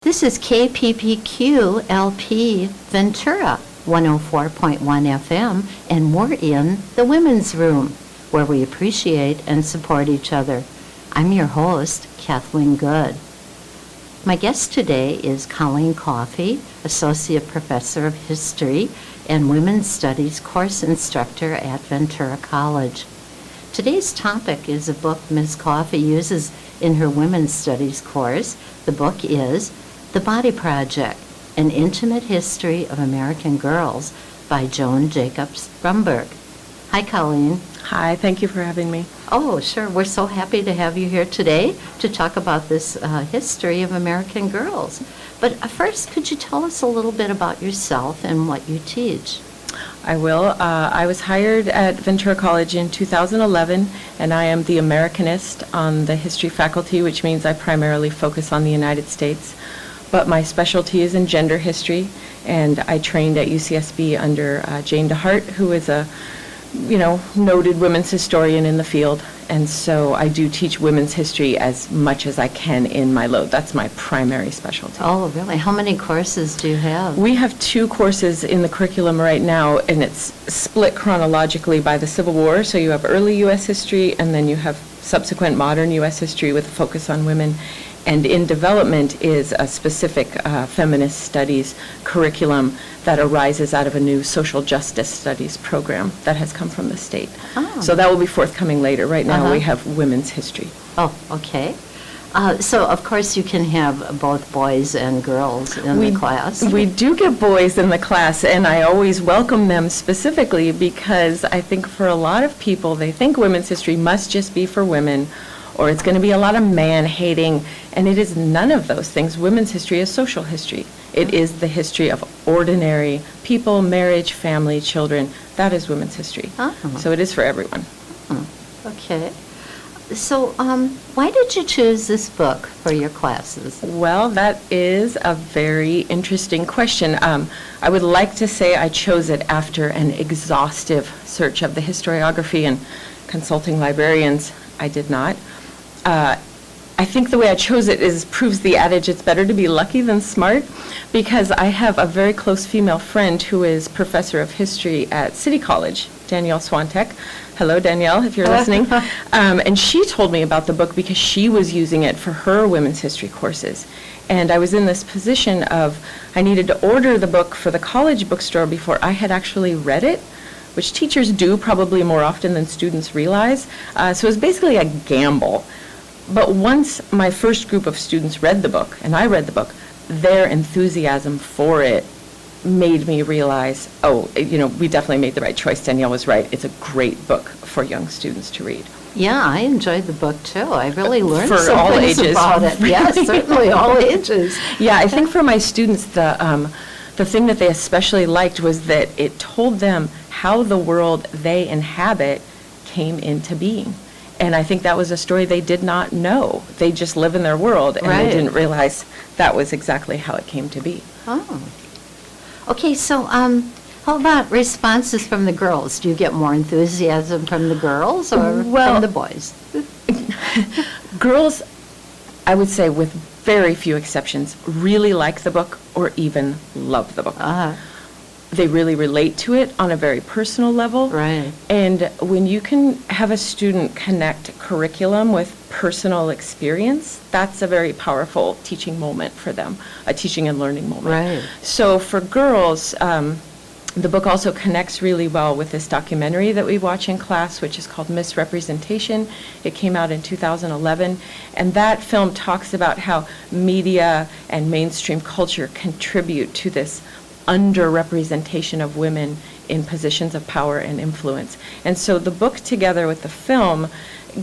This is KPPQ-LP Ventura, 104.1 FM, and we're in the Women's Room, where we appreciate and support each other. I'm your host, Kathleen Good. My guest today is Colleen Coffey, Associate Professor of History and Women's Studies course instructor at Ventura College. Today's topic is a book Ms. Coffey uses in her Women's Studies course. The book is The Body Project, An Intimate History of American Girls by Joan Jacobs Brumberg. Hi, Colleen. Hi, thank you for having me. Oh, sure. We're so happy to have you here today to talk about this history of American girls. But first, could you tell us a little bit about yourself and what you teach? I will. I was hired at Ventura College in 2011, and I am the Americanist on the history faculty, which means I primarily focus on the United States. But my specialty is in gender history, and I trained at UCSB under Jane DeHart, who is a noted women's historian in the field, and so I do teach women's history as much as I can in my load. That's my primary specialty. Oh, really? How many courses do you have? We have 2 courses in the curriculum right now, and it's split chronologically by the Civil War. So you have early U.S. history, and then you have subsequent modern U.S. history with a focus on women. And in development is a specific feminist studies curriculum that arises out of a new social justice studies program that has come from the state. Oh. So that will be forthcoming later. Right now we have women's history. Oh, okay. So, of course, you can have both boys and girls in the class. We do get boys in the class, and I always welcome them specifically because I think for a lot of people, they think women's history must just be for women, or it's going to be a lot of man-hating, and it is none of those things. Women's history is social history. It is the history of ordinary people, marriage, family, children. That is women's history. So it is for everyone. Okay. So why did you choose this book for your classes? Well, that is a very interesting question. I would like to say I chose it after an exhaustive search of the historiography and consulting librarians. I did not. I think the way I chose it proves the adage, it's better to be lucky than smart, because I have a very close female friend who is professor of history at City College, Danielle Swantek. Hello, Danielle, if you're listening. And she told me about the book because she was using it for her women's history courses. And I was in this position of I needed to order the book for the college bookstore before I had actually read it, which teachers do probably more often than students realize. So it was basically a gamble. But once my first group of students read the book, and I read the book, their enthusiasm for it made me realize, we definitely made the right choice. Danielle was right. It's a great book for young students to read. Yeah, I enjoyed the book too. I really learned for some all things ages. About it. Yes, certainly all ages. Yeah, I think for my students, the thing that they especially liked was that it told them how the world they inhabit came into being. And I think that was a story they did not know. They just live in their world, and they didn't realize that was exactly how it came to be. Oh. Okay, so how about responses from the girls? Do you get more enthusiasm from the girls or from the boys? Girls, I would say with very few exceptions, really like the book or even love the book. They really relate to it on a very personal level. Right. And when you can have a student connect curriculum with personal experience, that's a very powerful teaching moment for them, a teaching and learning moment. Right. So for girls, the book also connects really well with this documentary that we watch in class, which is called Misrepresentation. It came out in 2011, and that film talks about how media and mainstream culture contribute to this underrepresentation of women in positions of power and influence. And so the book, together with the film,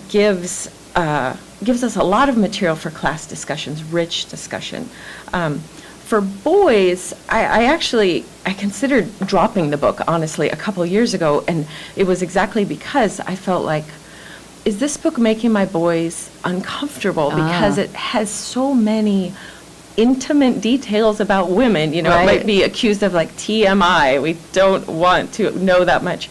gives us a lot of material for class discussions, rich discussion. For boys, I considered dropping the book, honestly, a couple years ago, and it was exactly because I felt like, is this book making my boys uncomfortable? Because it has so many intimate details about women. It might be accused of like TMI. We don't want to know that much.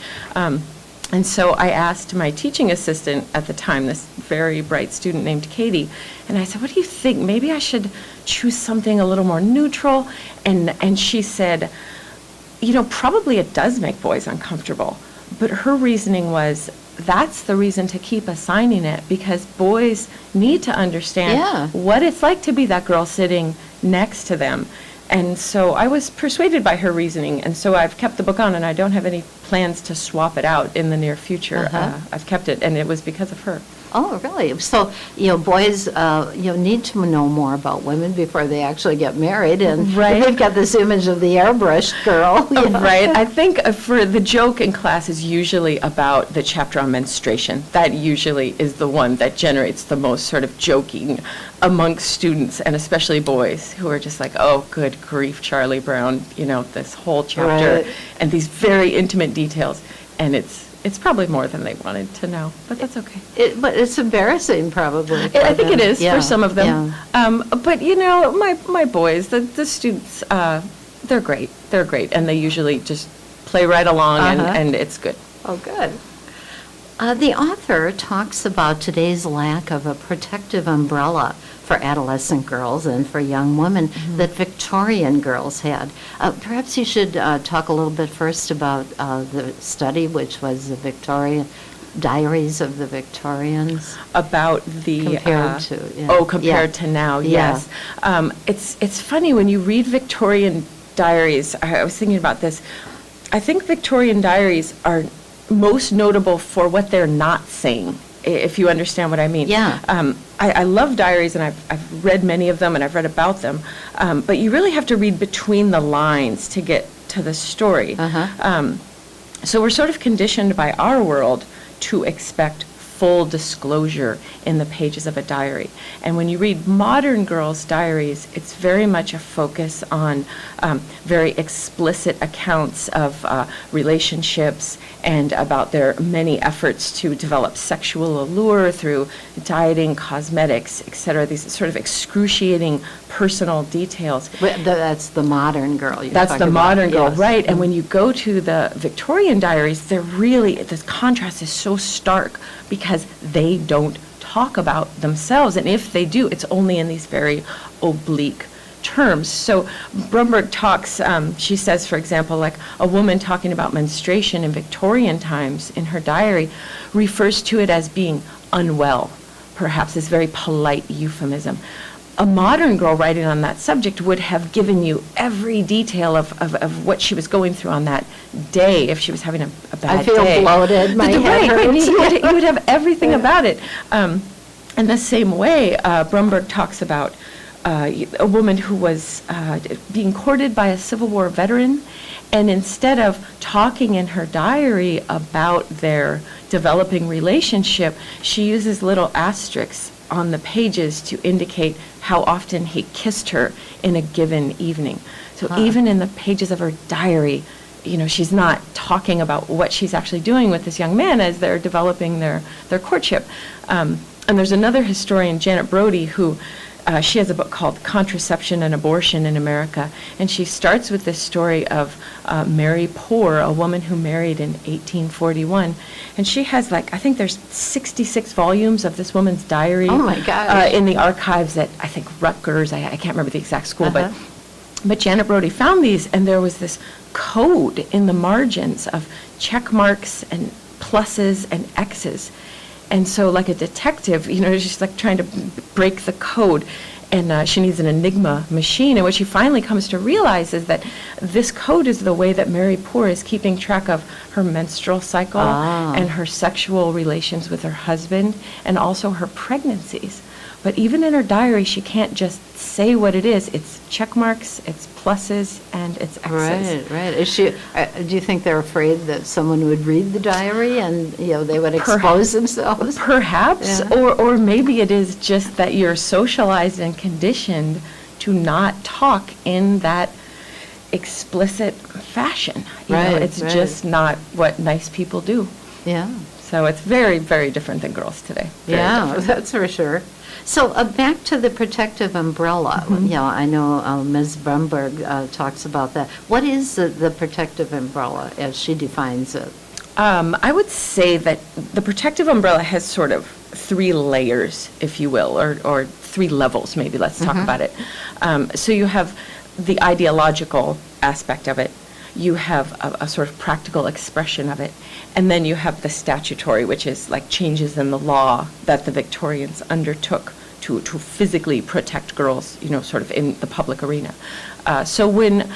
And so I asked my teaching assistant at the time, this very bright student named Katie, and I said, what do you think? Maybe I should choose something a little more neutral. And she said, probably it does make boys uncomfortable. But her reasoning was, that's the reason to keep assigning it, because boys need to understand what it's like to be that girl sitting next to them. And so I was persuaded by her reasoning, and so I've kept the book on, and I don't have any plans to swap it out in the near future. I've kept it, and it was because of her. Oh, really? So, boys, need to know more about women before they actually get married, and they've got this image of the airbrushed girl. Right. I think for the joke in class is usually about the chapter on menstruation. That usually is the one that generates the most sort of joking amongst students, and especially boys, who are just like, oh, good grief, Charlie Brown, this whole chapter, and these very intimate details, and it's probably more than they wanted to know, but that's okay. But it's embarrassing, probably. I think it is for some of them. But my boys, the students, they're great. They're great, and they usually just play right along, and it's good. Oh, good. The author talks about today's lack of a protective umbrella for adolescent girls and for young women that Victorian girls had. Perhaps you should talk a little bit first about the study, which was the Victorian Diaries of the Victorians. About the compared to now, yes. It's funny when you read Victorian Diaries. I was thinking about this. I think Victorian Diaries are most notable for what they're not saying, if you understand what I mean. I love diaries, and I've read many of them, and I've read about them, but you really have to read between the lines to get to the story. So we're sort of conditioned by our world to expect full disclosure in the pages of a diary. And when you read modern girls' diaries, it's very much a focus on very explicit accounts of relationships and about their many efforts to develop sexual allure through dieting, cosmetics, etc. These sort of excruciating personal details. That's the modern girl. That's the modern girl, right? And when you go to the Victorian diaries, the contrast is so stark because they don't talk about themselves, and if they do, it's only in these very oblique terms. So Brumberg talks, she says, for example, like a woman talking about menstruation in Victorian times in her diary refers to it as being unwell, perhaps this very polite euphemism. A modern girl writing on that subject would have given you every detail of what she was going through on that day if she was having a bad day. I feel bloated, my head hurts. You would have everything about it. In the same way, Brumberg talks about a woman who was being courted by a Civil War veteran, and instead of talking in her diary about their developing relationship, she uses little asterisks on the pages to indicate how often he kissed her in a given evening. So even in the pages of her diary, she's not talking about what she's actually doing with this young man as they're developing their courtship. And there's another historian, Janet Brodie, who she has a book called Contraception and Abortion in America, and she starts with this story of Mary Poor, a woman who married in 1841, and she has I think there's 66 volumes of this woman's diary. Oh my God! In the archives at, I think, Rutgers. I can't remember the exact school, but Janet Brodie found these, and there was this code in the margins of check marks and pluses and X's. And so like a detective, she's like trying to break the code, and she needs an Enigma machine. And what she finally comes to realize is that this code is the way that Mary Poor is keeping track of her menstrual cycle and her sexual relations with her husband, and also her pregnancies. But even in her diary, she can't just say what it is. It's check marks, it's pluses, and it's X's. Right. Is she? Do you think they're afraid that someone would read the diary and they would expose themselves? Perhaps, or maybe it is just that you're socialized and conditioned to not talk in that explicit fashion. It's just not what nice people do. Yeah. So it's very, very different than girls today. That's for sure. So back to the protective umbrella. I know Ms. Brumberg talks about that. What is the protective umbrella as she defines it? I would say that the protective umbrella has sort of 3 layers, if you will, or 3 levels, maybe. Let's talk about it. So you have the ideological aspect of it. You have a sort of practical expression of it. And then you have the statutory, which is like changes in the law that the Victorians undertook to physically protect girls, sort of in the public arena. So when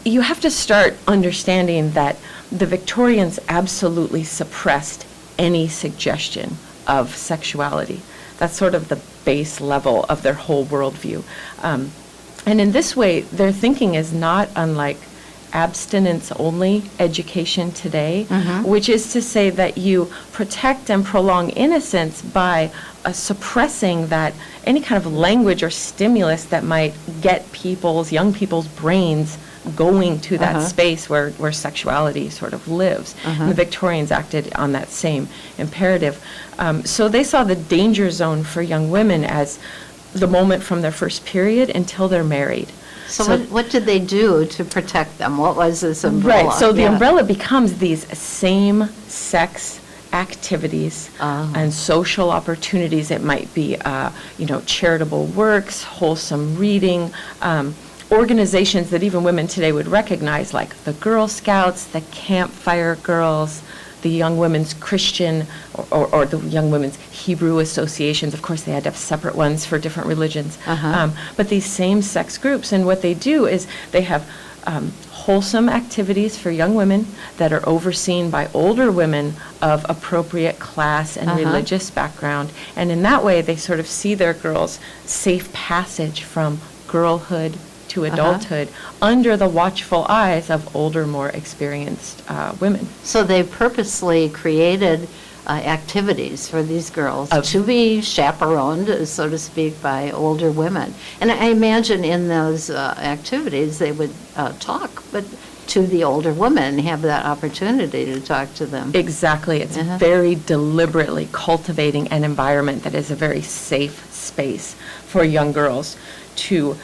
you have to start understanding that the Victorians absolutely suppressed any suggestion of sexuality. That's sort of the base level of their whole worldview. And in this way, their thinking is not unlike abstinence-only education today, which is to say that you protect and prolong innocence by suppressing that any kind of language or stimulus that might get young people's brains going to that space where sexuality sort of lives. And the Victorians acted on that same imperative. So they saw the danger zone for young women as the moment from their first period until they're married. So what did they do to protect them? What was this umbrella? Right, so the umbrella becomes these same sex activities and social opportunities. It might be, charitable works, wholesome reading, organizations that even women today would recognize, like the Girl Scouts, the Campfire Girls, the Young Women's Christian, or the Young Women's Hebrew associations. Of course, they had to have separate ones for different religions. But these same sex groups, and what they do is they have wholesome activities for young women that are overseen by older women of appropriate class and religious background. And in that way, they sort of see their girls' safe passage from girlhood to adulthood under the watchful eyes of older, more experienced women. So they purposely created activities for these girls to be chaperoned, so to speak, by older women. And I imagine in those activities they would talk, but to the older women, have that opportunity to talk to them. Exactly. It's very deliberately cultivating an environment that is a very safe space for young girls to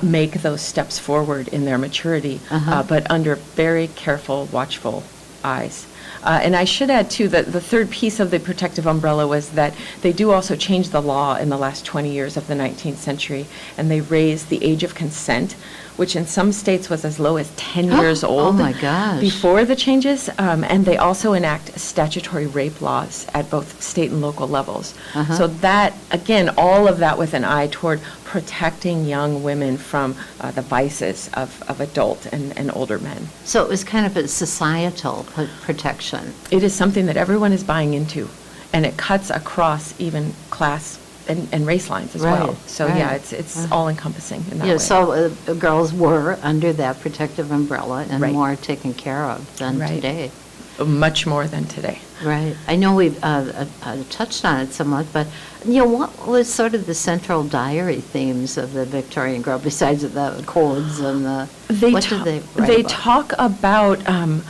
make those steps forward in their maturity, but under very careful, watchful eyes. And I should add, too, that the third piece of the protective umbrella was that they do also change the law in the last 20 years of the 19th century, and they raised the age of consent, which in some states was as low as 10 years old. Oh, my gosh. Before the changes. And they also enact statutory rape laws at both state and local levels. So that, again, all of that with an eye toward protecting young women from the vices of adult and older men. So it was kind of a societal protection. It is something that everyone is buying into, and it cuts across even class and race lines as well. So yeah, it's all-encompassing in that way. So girls were under that protective umbrella and more taken care of than today. Much more than today. Right. I know we've touched on it somewhat, but what was sort of the central diary themes of the Victorian girl besides the codes and the? What did they write They about? talk about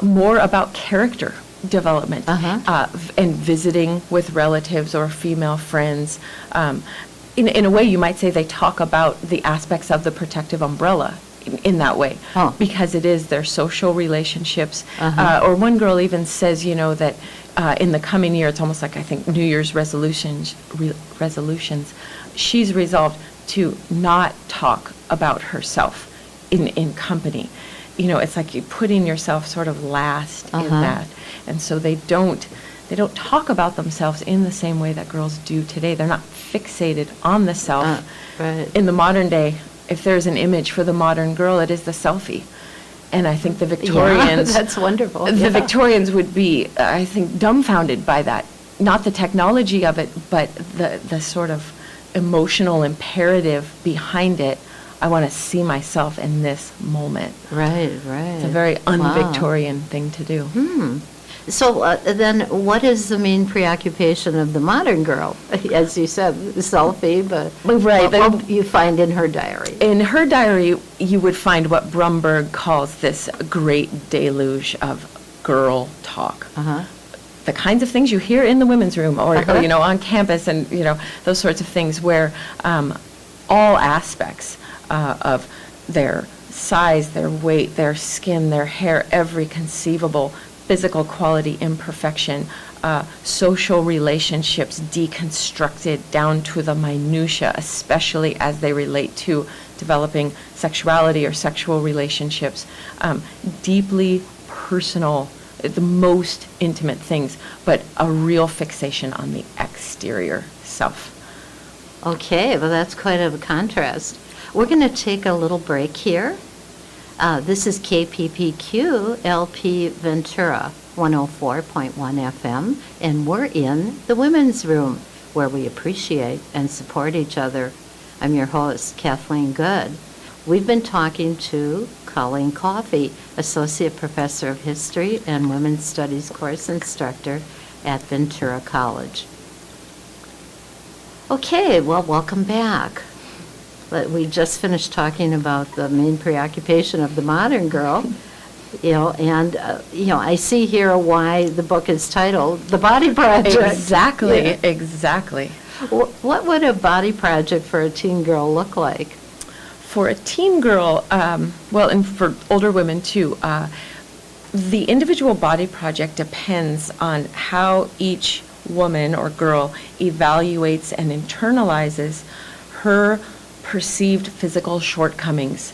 more about character development and visiting with relatives or female friends. In a way, you might say they talk about the aspects of the protective umbrella in that way, because it is their social relationships. Or one girl even says, that in the coming year, it's almost like, I think, New Year's resolutions, she's resolved to not talk about herself in company. It's like you're putting yourself sort of last in that. And so they don't talk about themselves in the same way that girls do today. They're not fixated on the self. In the modern day, if there's an image for the modern girl, it is the selfie. And I think the Victorians... that's wonderful. The Victorians would be, I think, dumbfounded by that. Not the technology of it, but the sort of emotional imperative behind it. I want to see myself in this moment. Right. It's a very un-Victorian thing to do. So then what is the main preoccupation of the modern girl? As you said, the selfie, but what you find in her diary? In her diary, you would find what Brumberg calls this great deluge of girl talk. The kinds of things you hear in the women's room or on campus and, those sorts of things where all aspects of their size, their weight, their skin, their hair, every conceivable physical quality imperfection, social relationships deconstructed down to the minutia, especially as they relate to developing sexuality or sexual relationships, deeply personal, the most intimate things, but a real fixation on the exterior self. Okay, well, that's quite a contrast. We're going to take a little break here. This is KPPQ LP Ventura 104.1 FM, and we're in the women's room, where we appreciate and support each other. I'm your host, Kathleen Good. We've been talking to Colleen Coffey, Associate Professor of History and Women's Studies course instructor at Ventura College. Okay, well, welcome back. We just finished talking about the main preoccupation of the modern girl, and I see here why the book is titled The Body Project. Exactly, Yeah. exactly. What would a body project for a teen girl look like? For a teen girl, and for older women too, the individual body project depends on how each woman or girl evaluates and internalizes her perceived physical shortcomings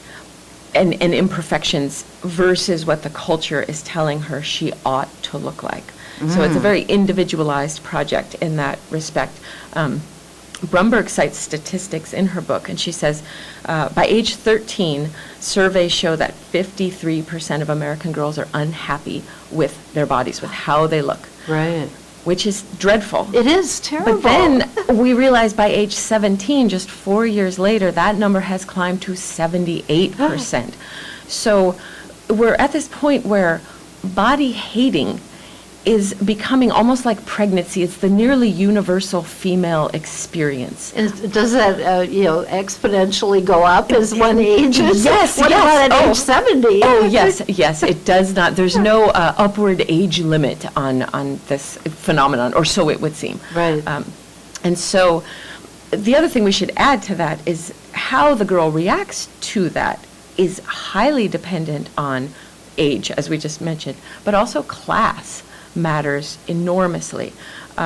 and imperfections versus what the culture is telling her she ought to look like. So it's a very individualized project in that respect. Brumberg cites statistics in her book, and she says, by age 13, surveys show that 53% of American girls are unhappy with their bodies, with how they look. Right. Which is dreadful. It is terrible. But then we realize by age 17, just 4 years later, that number has climbed to 78%. So we're at this point where body hating is becoming almost like pregnancy. It's the nearly universal female experience. Does that, exponentially go up as one ages? Yes, What yes. about at age 70? Oh, yes, it does not. There's no upward age limit on this phenomenon, or so it would seem. Right. And so the other thing we should add to that is how the girl reacts to that is highly dependent on age, as we just mentioned, but also class matters enormously.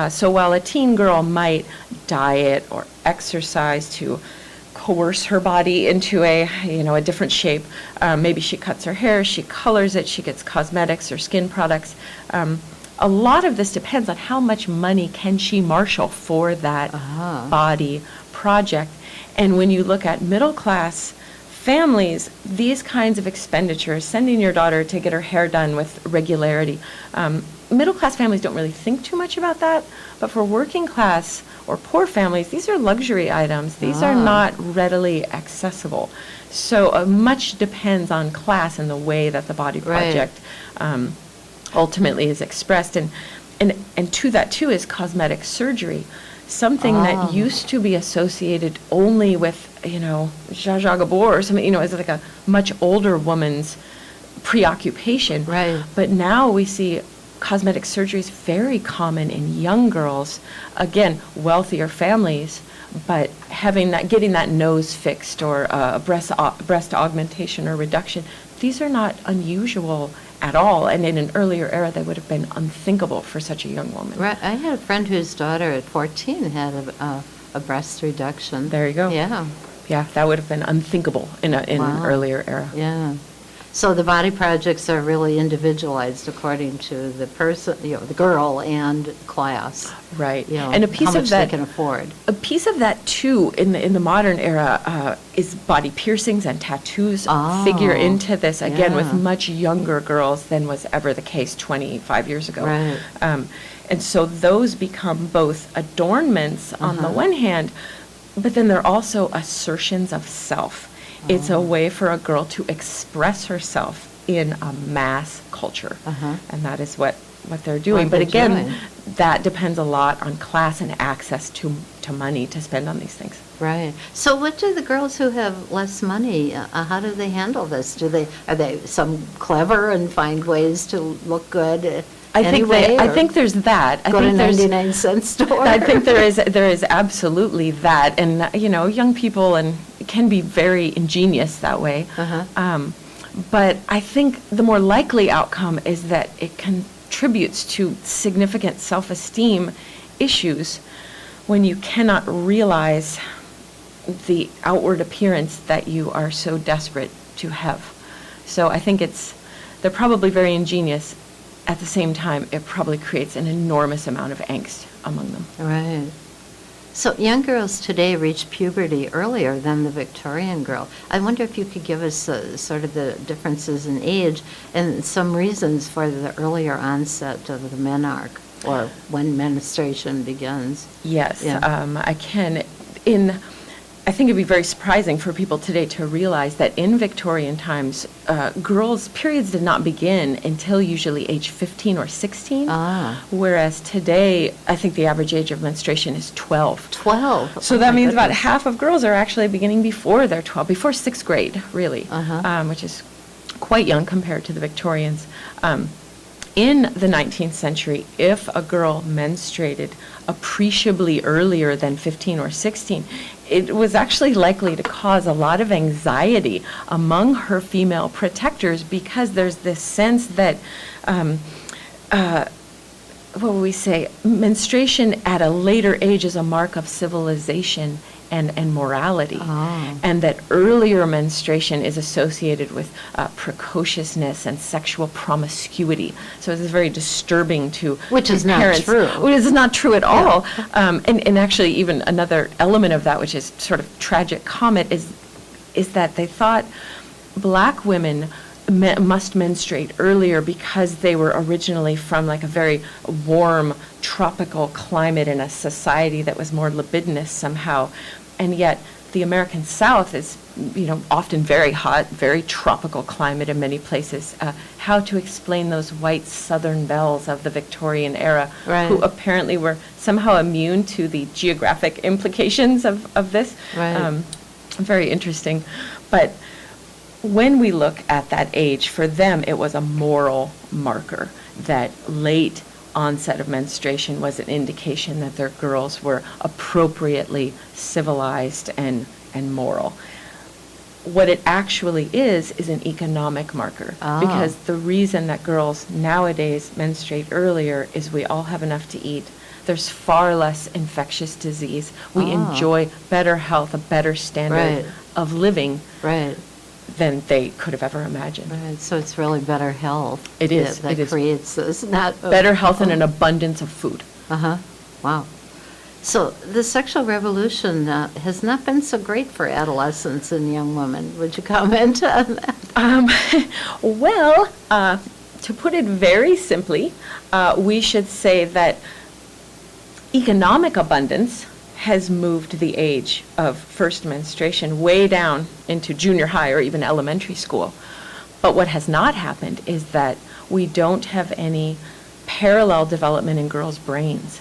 So while a teen girl might diet or exercise to coerce her body into a different shape, maybe she cuts her hair, she colors it, she gets cosmetics or skin products. A lot of this depends on how much money can she marshal for that body project. And when you look at middle class families, these kinds of expenditures, sending your daughter to get her hair done with regularity, middle-class families don't really think too much about that, but for working class or poor families, these are luxury items. These are not readily accessible. So much depends on class and the way that the body project ultimately is expressed. And to that, too, is cosmetic surgery, something that used to be associated only with, Zsa Zsa Gabor or something, as like a much older woman's preoccupation. Right. But now we see cosmetic surgery is very common in young girls, again, wealthier families, but getting that nose fixed or breast augmentation or reduction, these are not unusual at all. And in an earlier era, they would have been unthinkable for such a young woman. Right. I had a friend whose daughter at 14 had a breast reduction. There you go. Yeah. Yeah, that would have been unthinkable in an earlier era. Yeah. So the body projects are really individualized according to the person, the girl and class. Right. And a piece how much of that they can afford. A piece of that too in the modern era is body piercings and tattoos figure into this again with much younger girls than was ever the case 25 years ago. Right. And so those become both adornments on the one hand, but then they're also assertions of self. It's a way for a girl to express herself in a mass culture, and that is what they're doing. But again, that depends a lot on class and access to money to spend on these things. Right. So what do the girls who have less money, how do they handle this? Are they some clever and find ways to look good? I think there's that. Go to 99-cent store. I think there is absolutely that, and young people can be very ingenious that way. But I think the more likely outcome is that it can contributes to significant self-esteem issues when you cannot realize the outward appearance that you are so desperate to have. So I think they're probably very ingenious. At the same time, it probably creates an enormous amount of angst among them. Right. So young girls today reach puberty earlier than the Victorian girl. I wonder if you could give us sort of the differences in age and some reasons for the earlier onset of the menarche, or when menstruation begins. Yes, Yeah. I can. I think it'd be very surprising for people today to realize that in Victorian times, girls' periods did not begin until usually age 15 or 16, whereas today, I think the average age of menstruation is 12. 12? So that means about half of girls are actually beginning before they're 12, before 6th grade, really, which is quite young compared to the Victorians. In the 19th century, if a girl menstruated appreciably earlier than 15 or 16, it was actually likely to cause a lot of anxiety among her female protectors, because there's this sense that, what would we say, menstruation at a later age is a mark of civilization and morality, and that earlier menstruation is associated with precociousness and sexual promiscuity. So it's very disturbing to Which is not parents. true. Which is not true at all. And actually, even another element of that, which is sort of tragic comic, is that they thought black women must menstruate earlier because they were originally from like a very warm tropical climate in a society that was more libidinous somehow. And yet the American South is, often very hot, very tropical climate in many places. How to explain those white Southern belles of the Victorian era, who apparently were somehow immune to the geographic implications of this. Very interesting. But when we look at that age, for them it was a moral marker that late onset of menstruation was an indication that their girls were appropriately civilized and moral. What it actually is an economic marker, because the reason that girls nowadays menstruate earlier is we all have enough to eat. There's far less infectious disease. We enjoy better health, a better standard of living than they could have ever imagined. Right, so it's really better health. It is. That It is. creates this. Not Better health and an abundance of food. Wow. So the sexual revolution has not been so great for adolescents and young women. Would you comment on that? Well, to put it very simply, we should say that economic abundance has moved the age of first menstruation way down into junior high or even elementary school. But what has not happened is that we don't have any parallel development in girls' brains,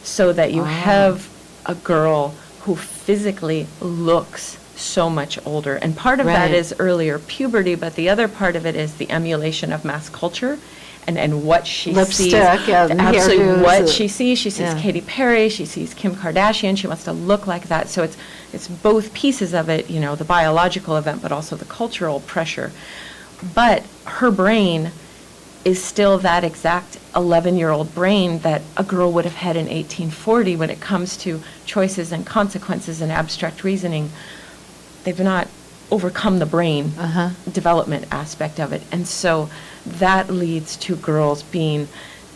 so that you have a girl who physically looks so much older. And part of that is earlier puberty, but the other part of it is the emulation of mass culture and what she sees. Absolutely, what she sees. She sees Katy Perry, she sees Kim Kardashian, she wants to look like that. So it's both pieces of it, the biological event, but also the cultural pressure. But her brain is still that exact 11-year-old brain that a girl would have had in 1840 when it comes to choices and consequences and abstract reasoning. They've not overcome the brain development aspect of it. And so that leads to girls being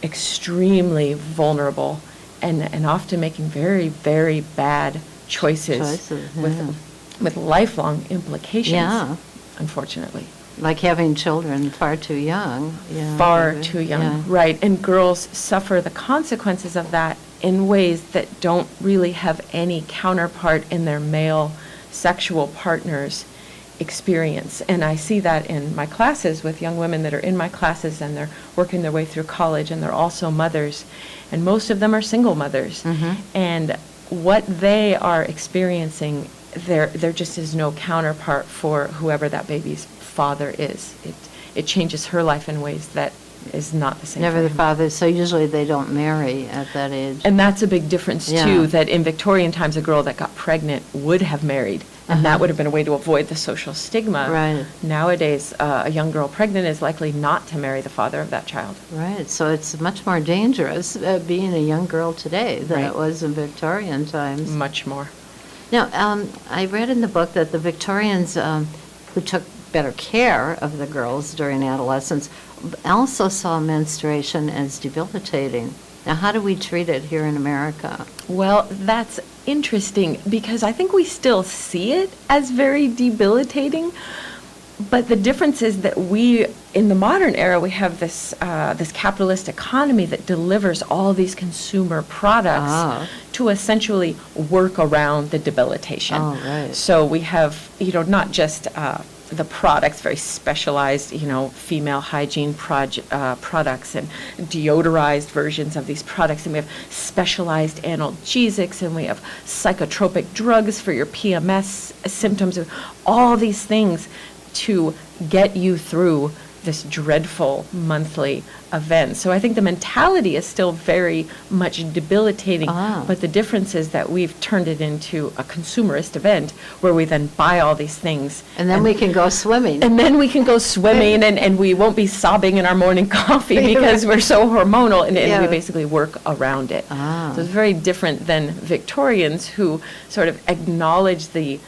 extremely vulnerable and often making very, very bad choices with lifelong implications, unfortunately. Like having children far too young. Far too young, right. And girls suffer the consequences of that in ways that don't really have any counterpart in their male sexual partners' experience. And I see that in my classes with young women that are in my classes, and they're working their way through college, and they're also mothers. And most of them are single mothers. And what they are experiencing, there just is no counterpart for whoever that baby's father is. It changes her life in ways that is not the same. Never the father, so usually they don't marry at that age. And that's a big difference too, that in Victorian times a girl that got pregnant would have married and that would have been a way to avoid the social stigma. Right. Nowadays, a young girl pregnant is likely not to marry the father of that child. Right, so it's much more dangerous being a young girl today than Right. it was in Victorian times. Much more. Now, I read in the book that the Victorians who took better care of the girls during adolescence also saw menstruation as debilitating. Now, how do we treat it here in America? Well, that's interesting because I think we still see it as very debilitating. But the difference is that we, in the modern era, we have this this capitalist economy that delivers all these consumer products to essentially work around the debilitation. Oh, right. So we have, not just the products, very specialized, female hygiene products and deodorized versions of these products. And we have specialized analgesics, and we have psychotropic drugs for your PMS symptoms, and all these things to get you through this dreadful monthly event. So I think the mentality is still very much debilitating, but the difference is that we've turned it into a consumerist event where we then buy all these things. And then we can go swimming. And then we can go swimming, and we won't be sobbing in our morning coffee because we're so hormonal, and we basically work around it. So it's very different than Victorians who sort of acknowledge the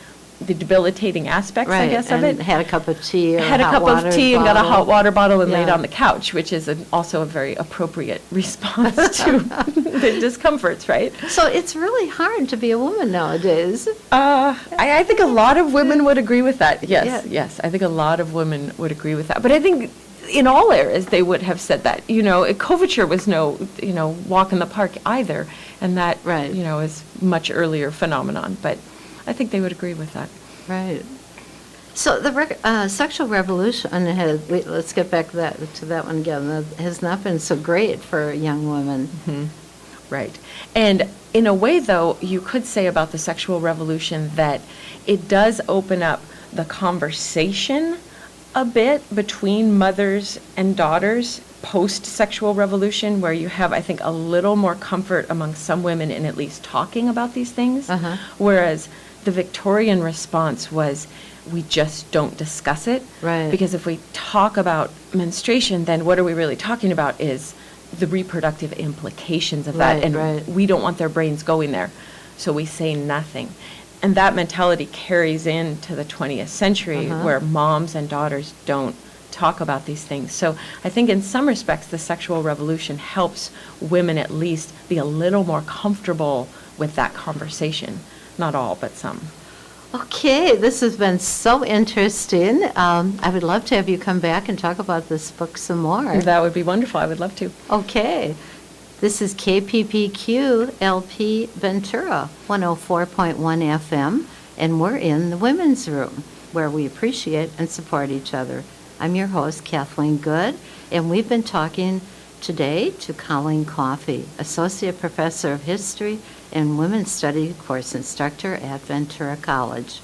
debilitating aspects, I guess, of it. Had a cup of tea or had a hot cup water of tea and got a hot water bottle and laid Yeah. on the couch, which is also a very appropriate response to the discomforts, right? So it's really hard to be a woman nowadays. I think a lot of women would agree with that. Yes, Yeah. yes. I think a lot of women would agree with that. But I think in all eras they would have said that. Coverture was no, walk in the park either. And that, Right. is much earlier phenomenon. But I think they would agree with that. Right. So the sexual revolution let's get back to that one again. That has not been so great for young women. Mm-hmm. Right. And in a way, though, you could say about the sexual revolution that it does open up the conversation a bit between mothers and daughters post-sexual revolution, where you have, I think, a little more comfort among some women in at least talking about these things, whereas the Victorian response was, we just don't discuss it. Right. Because if we talk about menstruation, then what are we really talking about is the reproductive implications of that. Right, And right. we don't want their brains going there. So we say nothing. And that mentality carries into the 20th century where moms and daughters don't talk about these things. So I think in some respects the sexual revolution helps women at least be a little more comfortable with that conversation. Not all, but some. Okay, this has been so interesting. I would love to have you come back and talk about this book some more. That would be wonderful. I would love to. Okay. This is KPPQ LP Ventura, 104.1 FM, and we're in the women's room where we appreciate and support each other. I'm your host, Kathleen Good, and we've been talking today to Colleen Coffey, Associate Professor of History and Women's Study course instructor at Ventura College.